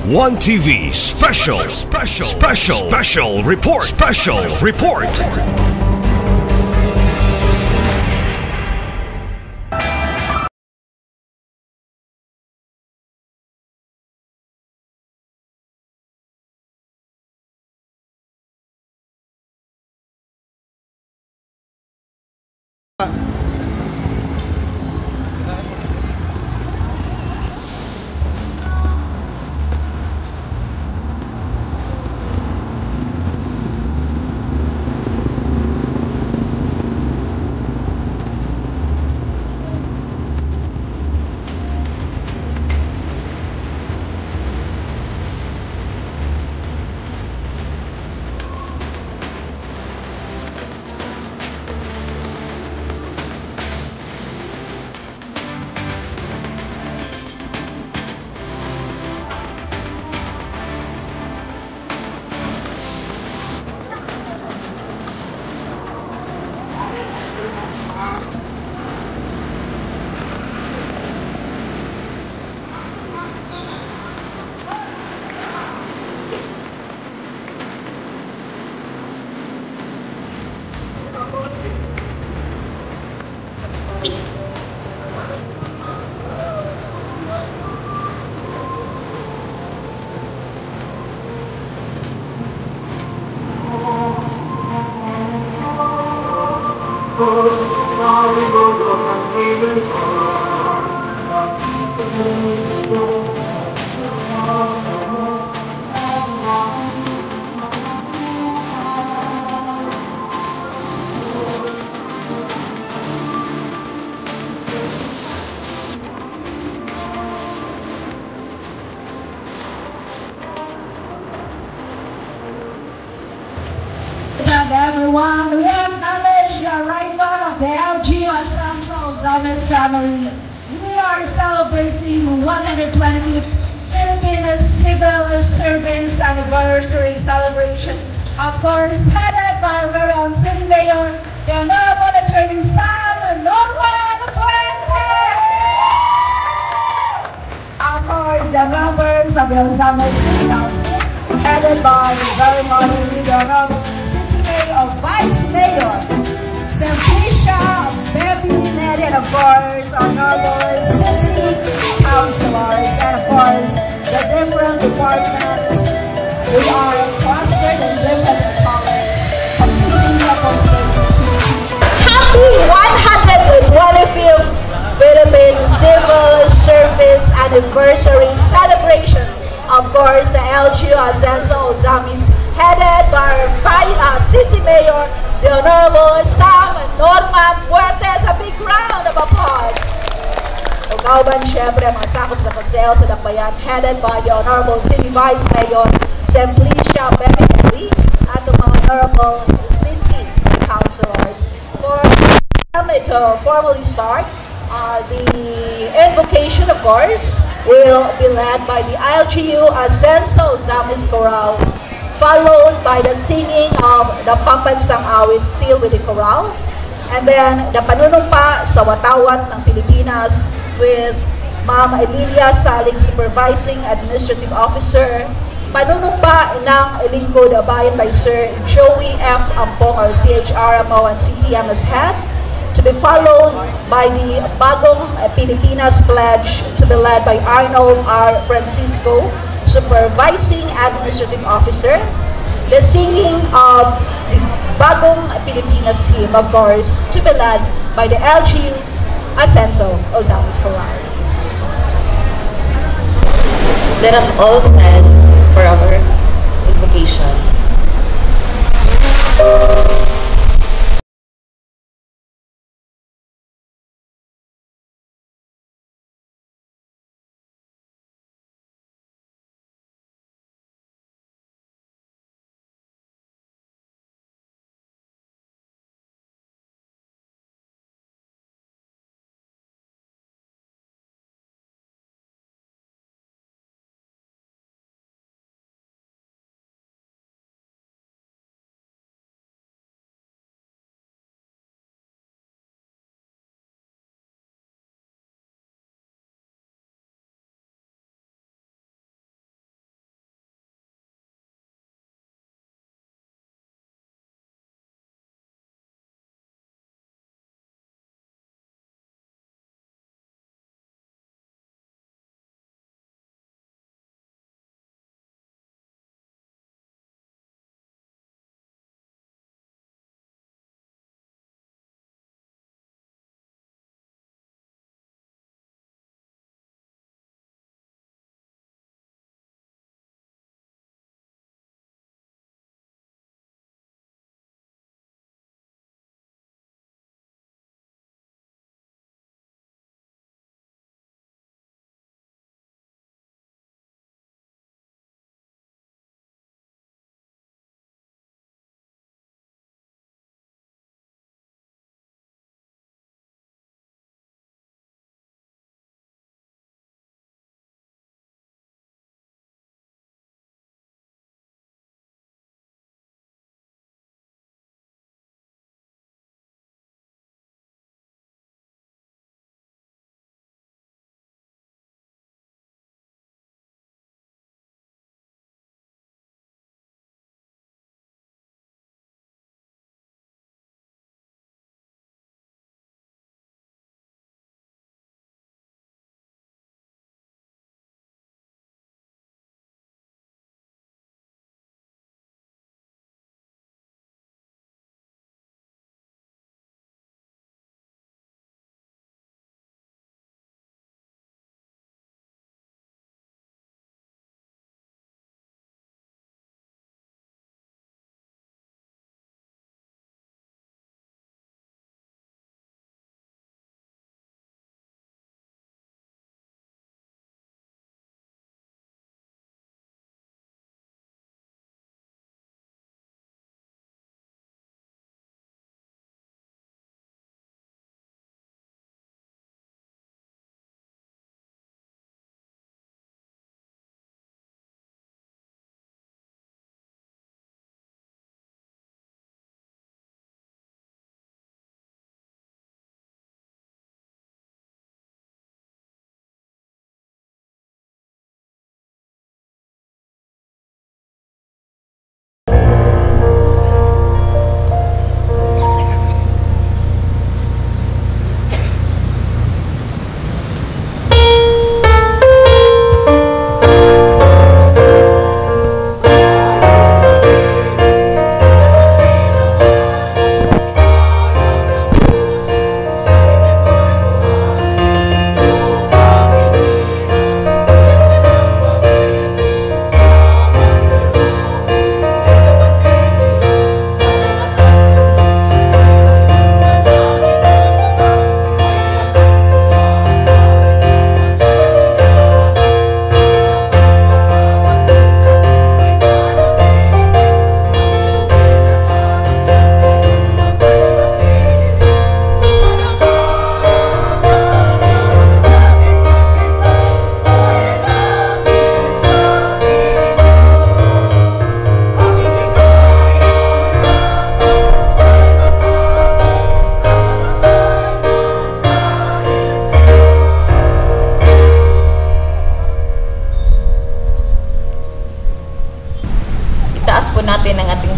One TV special report. Everyone, we acknowledge the arrival of the LGU Asamso Zames family. We are celebrating 120th Philippine Civil Servants Anniversary celebration. Of course, headed by our very own City Mayor, the Honorable Attorney Sam Norman Fuentes. Of course, the members of the Zames City Council, headed by the very modern the Honorable of Vice Mayor Simplicia Baby Neri, and of course honorable city councilors, and of course the different departments. We are clustered in different colors, competing upon Happy 125th Philippine Civil Service Anniversary celebration. Of course, the LGU Asenso Ozamis, headed by our City Mayor, the Honorable Sam Norman Fuentes. A big round of applause. Ugauban, syempre, mga sakop sa konseho sa Dakbayan, headed by the Honorable City Vice Mayor, Simplicia Bemeli, at the mga Honorable City Councilors. For them to formally start, the invocation, of course, will be led by the LGU Asenso Zamis Chorale, followed by the singing of the Pambansang Awit, still with the chorale, and then the panunumpa sa Watawat ng Pilipinas with Ma'am Emilia Saling, Supervising Administrative Officer, panunumpa ng Lingkod Bayan by Sir Joey F. Ampong, or CHRMO and CTM as head, to be followed by the Bagong Pilipinas Pledge, to be led by Arnold R. Francisco, Supervising Administrative Officer, the singing of the Bagong Pilipinas hymn, of course, to be led by the LGU Asenso Ozamis Chorale. Let us all stand for our invocation.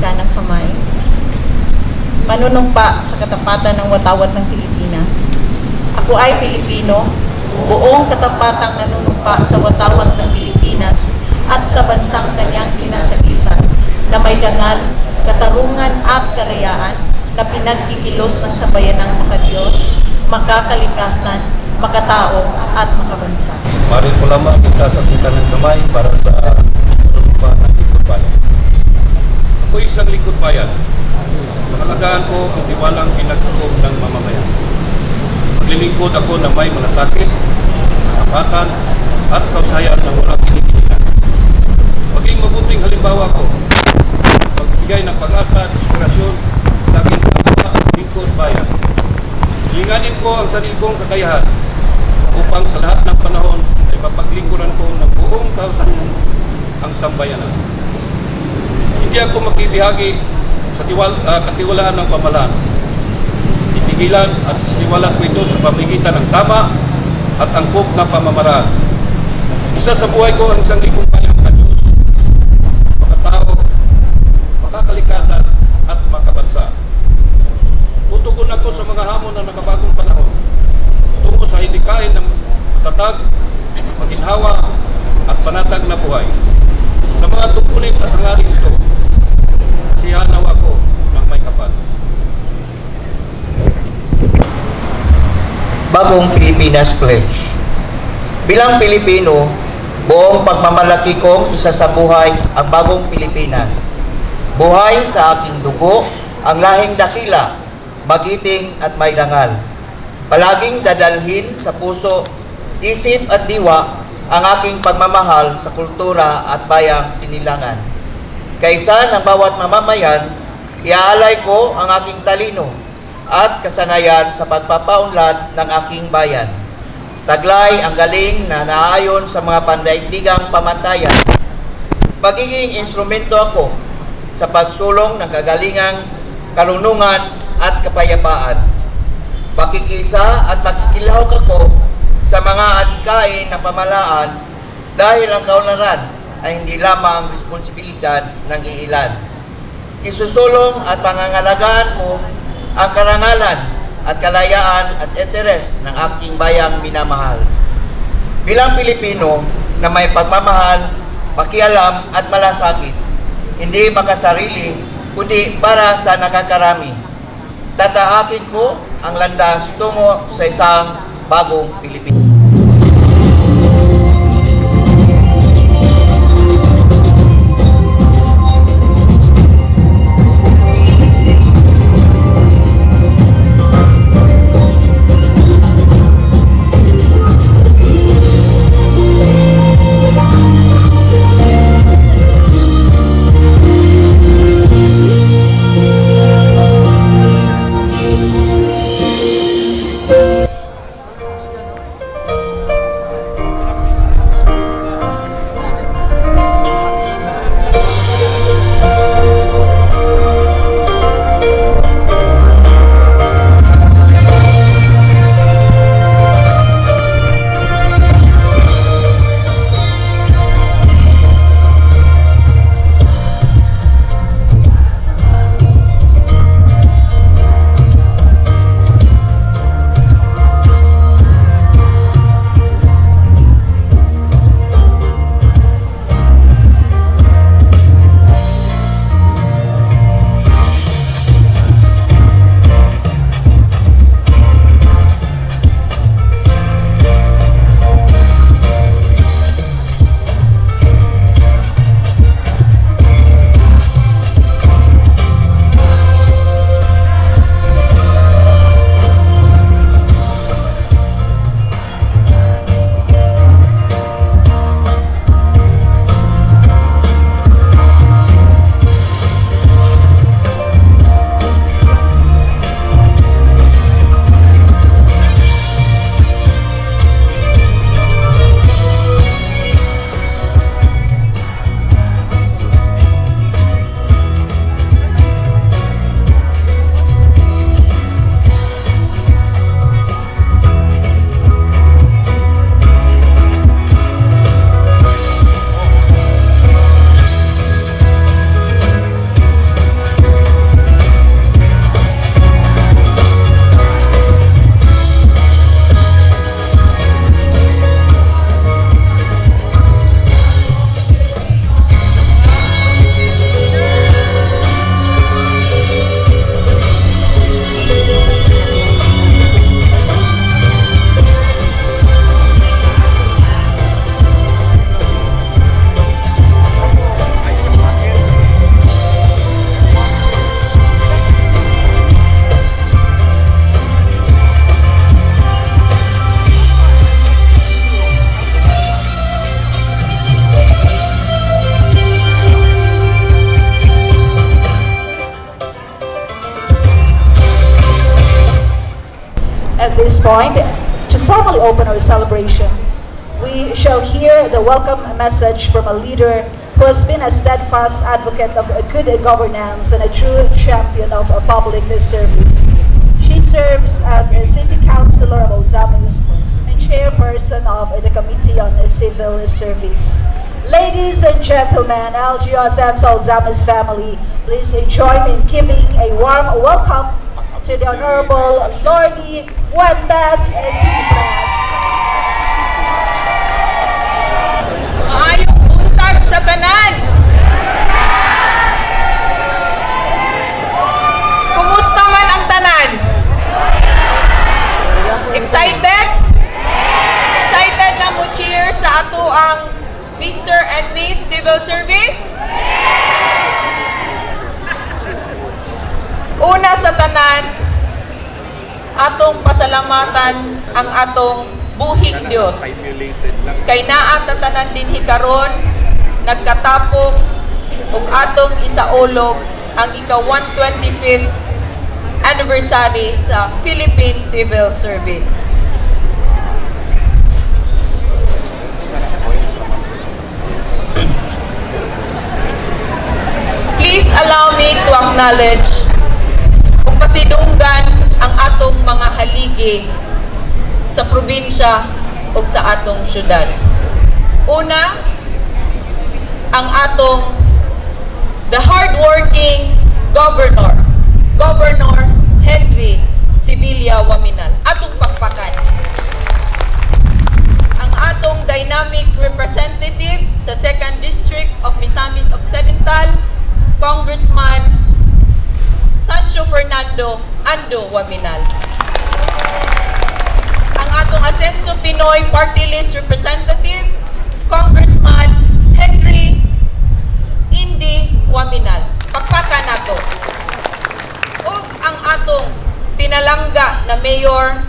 kanang kamay. Manunumpa sa katapatan ng watawat ng Pilipinas. Ako ay Pilipino, buong katapatang nanunumpa sa watawat ng Pilipinas at sa bansang kanyang sinasagisan na may dangal, katarungan at kalayaan na pinagkikilos ng sambayanang makadiyos, makakalikasan, makatao at makabansa. Mari po lamang kita sa ng kamay para sa panunumpa ng lingkod bayan. Ako isang lingkod bayan. Pangalagaan ko ang tiwalang pinagkaloob ng mamamayan. Maglilingkod ako na may malasakit, kapatan at kausayan ng walang kinikilingan. Maging mabuting halimbawa ko, magbigay ng pag-asa at inspirasyon sa aking kapwa lingkod bayan. Hilinganin ko ang sarili kong kakayahan upang sa lahat ng panahon ay mapaglingkuran ko ng buong kausayan ang sambayanan. Hindi ako makibihagi sa katiwalaan ng pamahalaan. Titigilan at sisiwalan ko ito sa pamamagitan ng tama at angkop na pamamaraan. Isa sa buhay ko ang isang lingkod bayan makadiyos, makatao, makakalikasan at makabansa. Tutugon ako sa mga hamon ng nakabagong panahon tungo sa hidikain ng matatag, maginhawa at panatag na buhay. Sa mga tungkulin at hangarin ito, kasihanaw ako ng may kapal. Bagong Pilipinas Pledge. Bilang Pilipino, buong pagmamalaki kong isasabuhay ang bagong Pilipinas. Buhay sa aking dugo, ang lahing dakila, magiting at may dangal. Palaging dadalhin sa puso, isip at diwa ang aking pagmamahal sa kultura at bayang sinilangan. Kaysa ng bawat mamamayan, iaalay ko ang aking talino at kasanayan sa pagpapaunlad ng aking bayan. Taglay ang galing na naayon sa mga pandaigdigang pamantayan. Magiging instrumento ako sa pagsulong ng kagalingang, karunungan at kapayapaan. Makikisa at makikilahok ako sa mga adhikain ng pamahalaan dahil ang kaunlaran ay hindi lamang responsibilidad ng iilan. Isusulong at pangangalagaan ko ang karangalan at kalayaan at interes ng aking bayang minamahal. Bilang Pilipino na may pagmamahal, pakialam at malasakit, hindi makasarili kundi para sa nakakarami. Tatahakin ko ang landas tungo sa isang bagong Pilipinas. this point, to formally open our celebration, we shall hear the welcome message from a leader who has been a steadfast advocate of a good governance and a true champion of a public service. She serves as a city councilor of Ozamis and chairperson of the Committee on Civil Service. Ladies and gentlemen, LGU's and Ozamis family, please join me in giving a warm welcome to the Honorable Lordy Fuentes Cipras. Maayong buntag sa tanan. Kumusta man ang tanan? Excited? Excited na mo cheer sa ato ang Mr. and Miss Civil Service? Una sa tanan, atong pasalamatan ang atong buhing Dios. Kay naa tatanan din hikaron nagkatapok ug atong isaulog ang ika-125th anniversary sa Philippine Civil Service. Please allow me to acknowledge kung pasidunggan ang atong mga haligi sa probinsya o sa atong syudad. Una, ang atong the hardworking Governor Henry Sibilia Waminal. Atong pakpakan. Ang atong dynamic representative sa 2nd District of Misamis Occidental, Congressman Sancho Fernando Ando Waminal. Ang atong Asenso Pinoy Party List Representative, Congressman Henry Indi Waminal. Pakpakan nato. Ug ang atong pinalangga na Mayor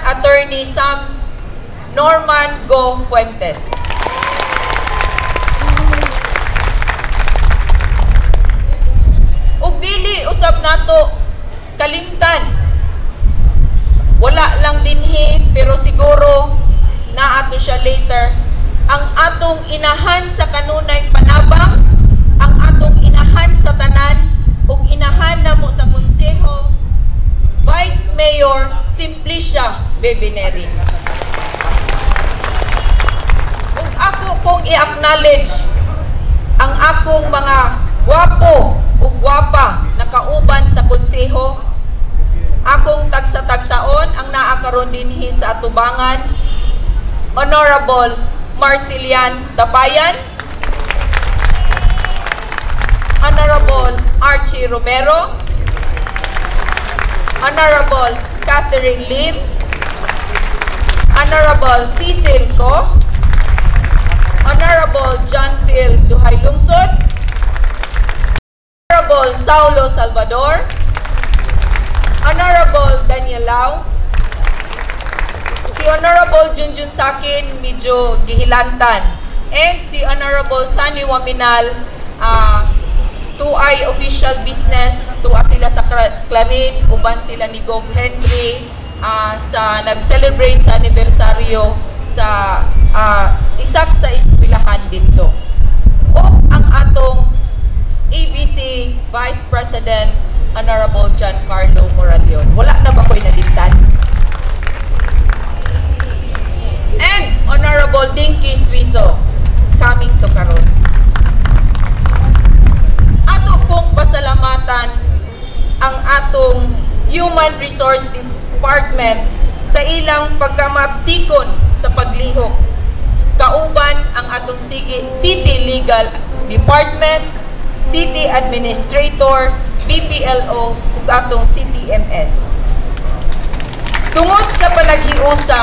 Attorney Sam Norman Go Fuentes. Ug dili usab nato kalimtan. Wala lang dinhi pero siguro na ato siya later. Ang atong inahan sa kanunay panabang, ang atong inahan sa tanan ug inahan namo sa konseho, Vice Mayor Simplicia Bebineri. Ug ako kong i-acknowledge ang akong mga gwapo ug gwapa nakauban sa konseho. Akong tagsa-tagsaon ang naakaron dinhi sa atubangan, Honorable Marcelian Tabayan, Honorable Archie Romero, Honorable Catherine Lim, Honorable Cecil Co, Honorable John Phil Duhay Lungsod, Honorable Saulo Salvador, Honorable Daniel Lau, si Honorable Junjun Sakin medyo gihilantan, and si Honorable Sunny Waminal, tuay official business, tuwa sila sa Clarin, uban sila ni Gov Henry sa nag-celebrate sa anibersaryo sa isak sa eskwelahan dito. O ang atong ABC Vice President Honorable Giancarlo Moralion. Wala na ba ko'y nalimtan? And Honorable Dinky Suizo coming to karon. Ato pong pasalamatan ang atong Human Resource Department sa ilang pagkamaptikon sa paglihok. Kauban ang atong City Legal Department, City Administrator, BPLO, ug atong CTMS. Tungod sa panaghiusa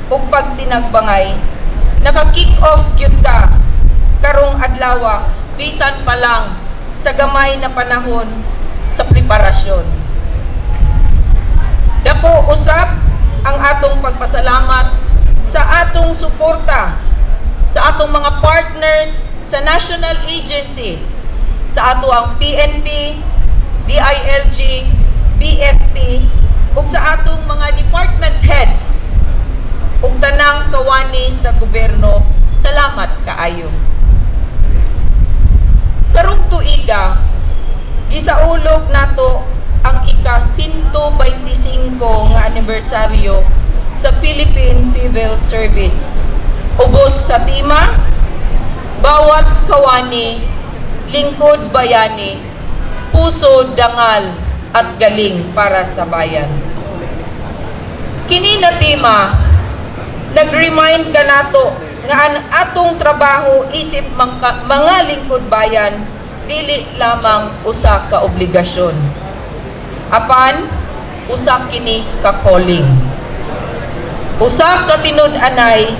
ug pagtinagbangay, naka-kick off gyud ka karong adlaw bisan pa lang sa gamay na panahon sa preparasyon. Dako usab ang atong pagpasalamat sa atong suporta sa atong mga partners sa national agencies, sa ato ang PNP, DILG, BFP, ug sa atong mga department heads ug tanang kawani sa gobyerno, salamat kaayo. Karong tuiga, gisaulog nato ang ika-125 nga anibersaryo sa Philippine Civil Service. Ubos sa tema, bawat kawani, lingkod bayani, puso dangal at galing para sa bayan. Kini na tema, nag-remind ka nato nga ang atong trabaho isip mga lingkod bayan dili lamang usa ka obligasyon. Apan usa kini ka calling. Usa ka tinud-anay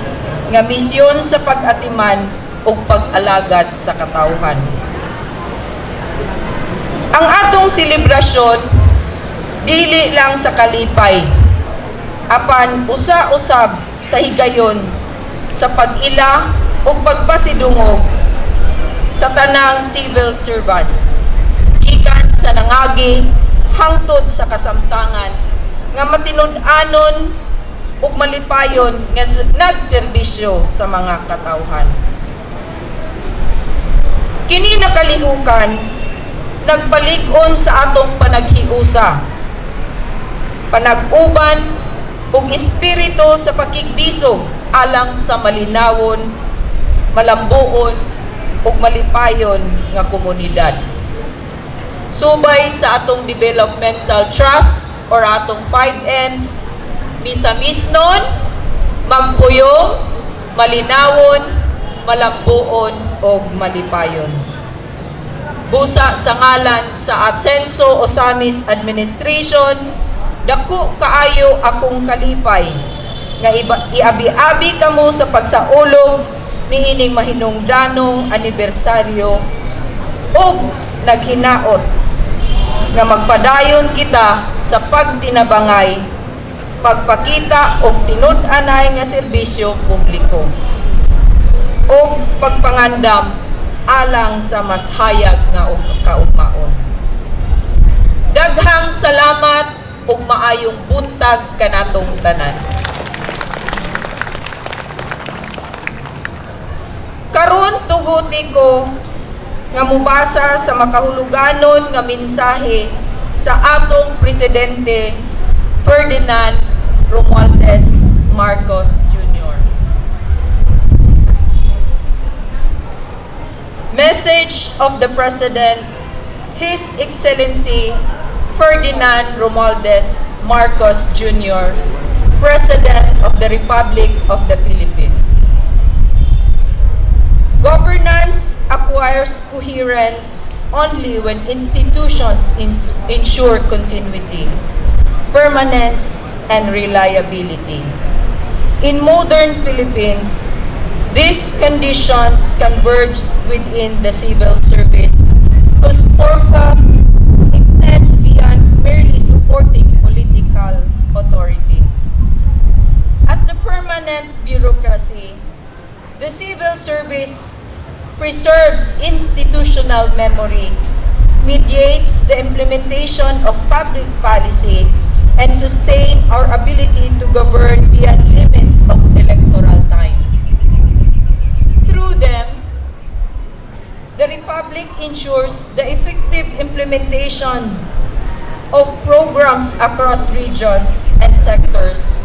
nga misyon sa pag-atiman ug pag-alagad sa katawhan. Ang atong selebrasyon dili lang sa kalipay, apan usa-usab sa higayon sa pag-ila ug pagpasidungog sa tanang civil servants, gikan sa nangagi hangtod sa kasamtangan nga matinud-anon ug malipayon nga nagserbisyo sa mga katawhan. Kini nakalihukan nagpalig-on sa atong panaghiusa, panag-uban ug espiritu sa pakigbisog alang sa malinawon, malambuon ug malipayon nga komunidad. Subay sa atong developmental trust or atong 5Ms, misamisnon, magpuyong, malinawon, malambuon ug malipayon. Busa sa ngalan sa Atsenso Osamis Administration, dako kaayo akong kalipay nga iabi-abi kamo sa pagsaulog niining mahinungdanong anibersaryo ug naghinaot nga magpadayon kita sa pagtinabangay, pagpakita og tinud-anay nga serbisyo publiko ug pagpangandam alang sa mas hayag nga kaugmaon. Daghang salamat ug maayong buntag kanatong tanan. Karon tuguti ko nga mubasa sa makahuluganon nga mensahe sa atong presidente Ferdinand Romualdez Marcos Jr. Message of the President, His Excellency Ferdinand Romualdez Marcos Jr., President of the Republic of the Philippines. Governance acquires coherence only when institutions ensure continuity, permanence, and reliability. In modern Philippines, these conditions converge within the civil service, whose purpose extends beyond merely supporting political authority. As the permanent bureaucracy, the civil service preserves institutional memory, mediates the implementation of public policy, and sustain our ability to govern beyond limits of electoral time. Through them, the Republic ensures the effective implementation of programs across regions and sectors,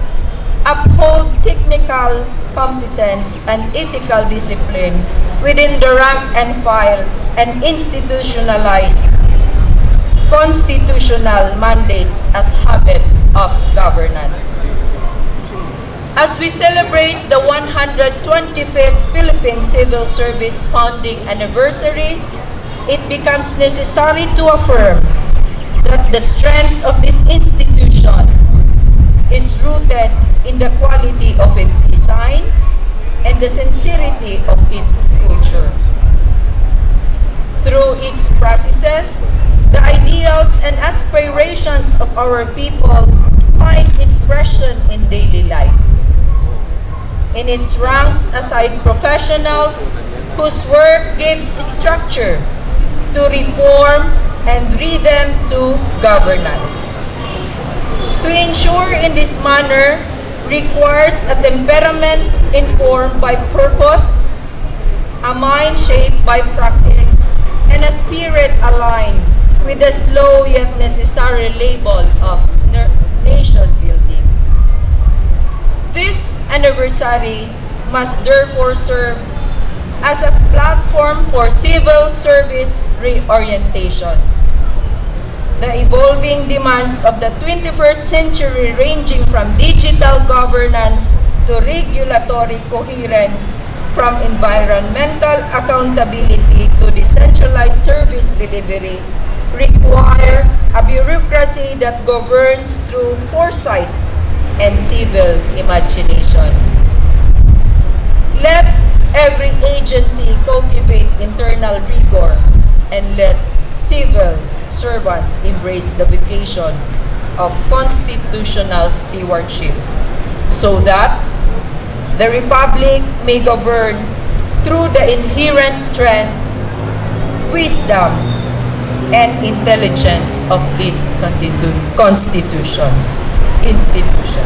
uphold technical competence and ethical discipline within the rank and file, and institutionalize constitutional mandates as habits of governance. As we celebrate the 125th Philippine Civil Service founding anniversary, it becomes necessary to affirm that the strength of this institution is rooted in the quality of its design and the sincerity of its culture. Through its processes, the ideals and aspirations of our people find expression in daily life. In its ranks aside professionals whose work gives structure to reform and rhythm to governance. To ensure in this manner requires a temperament informed by purpose, a mind shaped by practice, and a spirit aligned with the slow yet necessary labor of nation building. This anniversary must therefore serve as a platform for civil service reorientation. The evolving demands of the 21st century, ranging from digital governance to regulatory coherence, from environmental accountability to decentralized service delivery, require a bureaucracy that governs through foresight and civil imagination. Let every agency cultivate internal rigor, and let civil servants embrace the vocation of constitutional stewardship, so that the Republic may govern through the inherent strength, wisdom, and intelligence of its institution.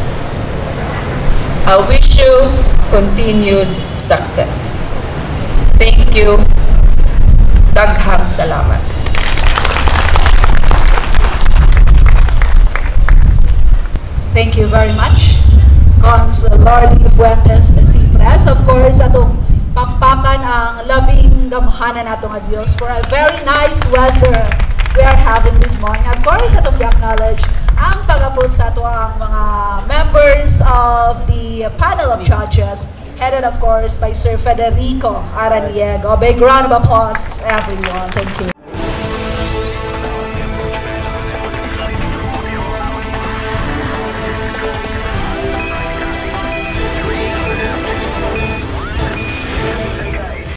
I wish you continued success. Thank you. Daghang salamat. Thank you very much, Cons. Lordy Fuentes and Cipres. Of course, atong pakpakan ang labing gamhanan natong Diyos for a very nice weather we are having this morning. Of course, atong i-acknowledge ang pag-abot sa ato ang mga members of the panel of judges, headed of course by Sir Federico Araniego. A big round of applause, everyone. Thank you.